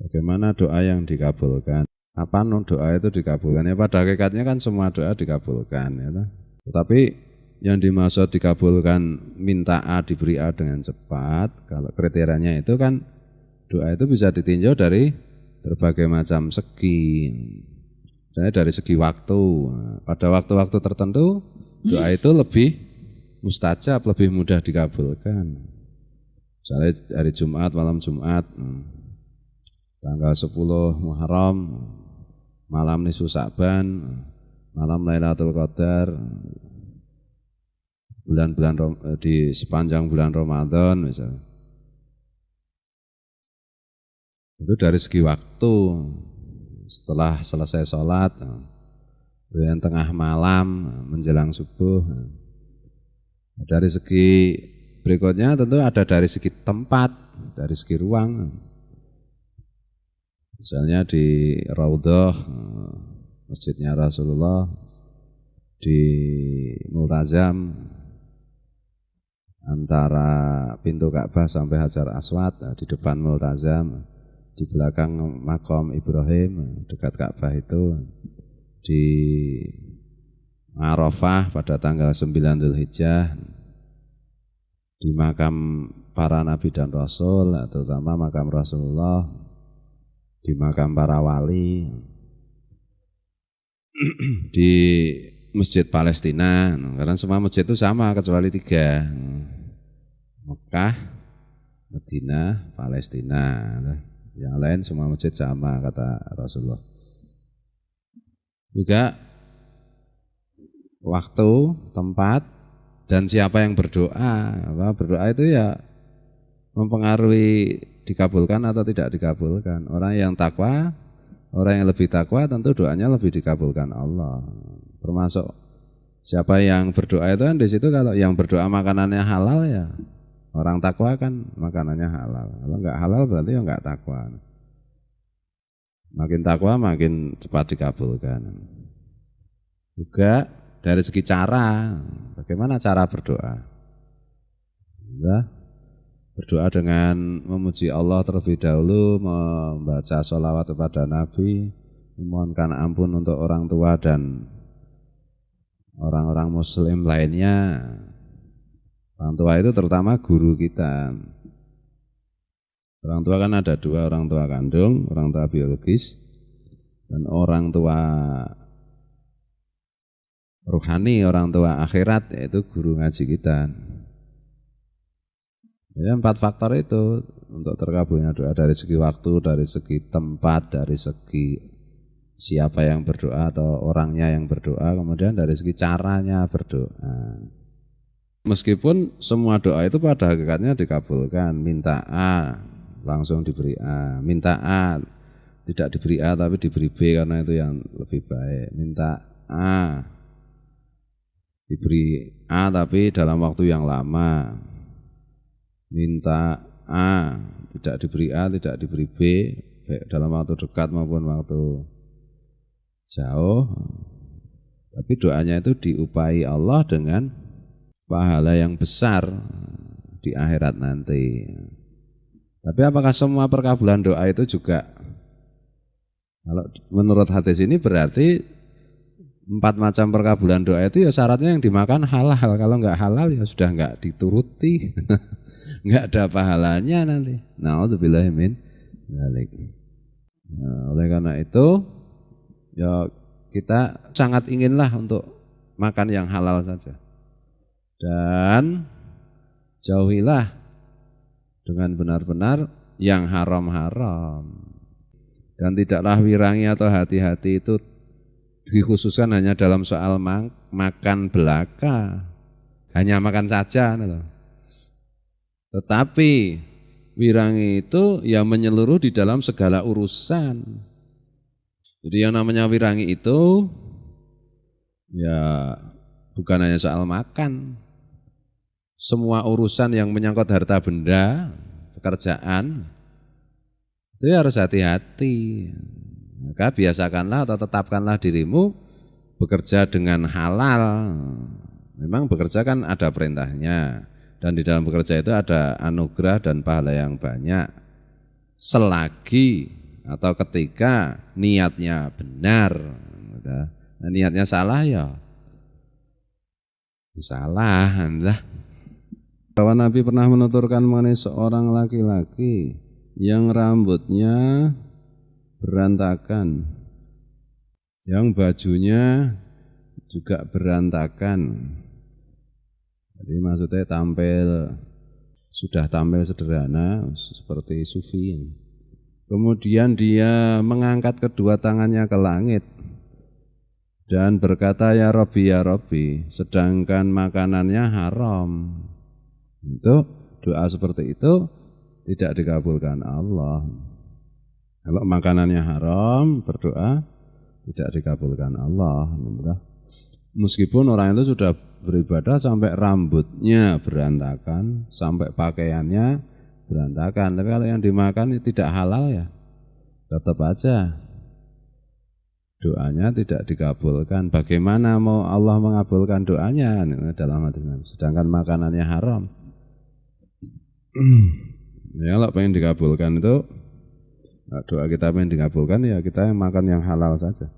Bagaimana doa yang dikabulkan? Apa doa itu dikabulkan? Ya pada hakikatnya kan semua doa dikabulkan, ya. Tetapi yang dimaksud dikabulkan minta A diberi A dengan cepat, kalau kriterianya itu kan doa itu bisa ditinjau dari berbagai macam segi. Misalnya dari segi waktu. Pada waktu-waktu tertentu doa itu lebih mustajab, lebih mudah dikabulkan. Misalnya hari Jumat, malam Jumat, tanggal 10 Muharram, malam nisfu Sa'ban, malam Lailatul Qadar, bulan-bulan di sepanjang bulan Ramadan misalnya. Itu dari segi waktu, setelah selesai sholat, kemudian tengah malam, menjelang subuh. Dari segi berikutnya tentu ada dari segi tempat, dari segi ruang. Misalnya di Raudhah, masjidnya Rasulullah, di Multazam, antara pintu Ka'bah sampai Hajar Aswad, di depan Multazam, di belakang Maqam Ibrahim, dekat Ka'bah itu, di Arafah pada tanggal 9 Dzulhijjah, di makam para nabi dan rasul, terutama makam Rasulullah, di makam para wali, di masjid Palestina, karena semua masjid itu sama kecuali 3, Mekah, Madinah, Palestina. Yang lain semua masjid sama kata Rasulullah. Juga waktu, tempat, dan siapa yang berdoa. Berdoa itu ya mempengaruhi dikabulkan atau tidak dikabulkan. Orang yang takwa, orang yang lebih takwa tentu doanya lebih dikabulkan Allah. Termasuk siapa yang berdoa itu kan di situ, kalau yang berdoa makanannya halal ya orang takwa kan makanannya halal. Kalau enggak halal berarti ya enggak takwa. Makin takwa makin cepat dikabulkan. Juga dari segi cara, bagaimana cara berdoa? Ya, berdoa dengan memuji Allah terlebih dahulu, membaca sholawat kepada Nabi, memohonkan ampun untuk orang tua dan orang-orang muslim lainnya. Orang tua itu terutama guru kita. Orang tua kan ada 2, orang tua kandung, orang tua biologis, dan orang tua rohani, orang tua akhirat, yaitu guru ngaji kita. Ya, 4 faktor itu untuk terkabulnya doa, dari segi waktu, dari segi tempat, dari segi siapa yang berdoa atau orangnya yang berdoa, kemudian dari segi caranya berdoa. Meskipun semua doa itu pada hakikatnya dikabulkan, minta A langsung diberi A, minta A tidak diberi A tapi diberi B karena itu yang lebih baik, minta A diberi A tapi dalam waktu yang lama, minta A tidak diberi A, tidak diberi B, baik dalam waktu dekat maupun waktu jauh, tapi doanya itu diupahi Allah dengan pahala yang besar di akhirat nanti. Tapi apakah semua perkabulan doa itu juga, kalau menurut hadis ini berarti 4 macam perkabulan doa itu ya syaratnya yang dimakan halal. Kalau enggak halal ya sudah enggak dituruti. Enggak ada pahalanya nanti. Na'udzubillahi min dzalik. Nah, oleh karena itu ya kita sangat inginlah untuk makan yang halal saja. Dan jauhilah dengan benar-benar yang haram-haram. Dan tidaklah wirangi atau hati-hati itu dikhususkan hanya dalam soal makan belaka, hanya makan saja. Tetapi wirangi itu ya menyeluruh di dalam segala urusan. Jadi yang namanya wirangi itu ya bukan hanya soal makan. Semua urusan yang menyangkut harta benda, pekerjaan, itu harus hati-hati. Maka biasakanlah atau tetapkanlah dirimu bekerja dengan halal. Memang bekerja kan ada perintahnya, dan di dalam bekerja itu ada anugerah dan pahala yang banyak. Selagi atau ketika niatnya benar. Nah, niatnya salah ya salah. Bahwa Nabi pernah menuturkan mengenai seorang laki-laki yang rambutnya berantakan, yang bajunya juga berantakan. Jadi maksudnya sudah tampil sederhana seperti sufi. Kemudian dia mengangkat kedua tangannya ke langit dan berkata ya Robbi, sedangkan makanannya haram. Itu doa seperti itu tidak dikabulkan Allah. Kalau makanannya haram, berdoa tidak dikabulkan Allah. Meskipun orang itu sudah beribadah sampai rambutnya berantakan, sampai pakaiannya berantakan, tapi kalau yang dimakan tidak halal ya, tetap aja doanya tidak dikabulkan. Bagaimana mau Allah mengabulkan doanya dalam hati, sedangkan makanannya haram? Ya kalau pengen dikabulkan itu, doa kita pengen dikabulkan ya kita yang makan yang halal saja.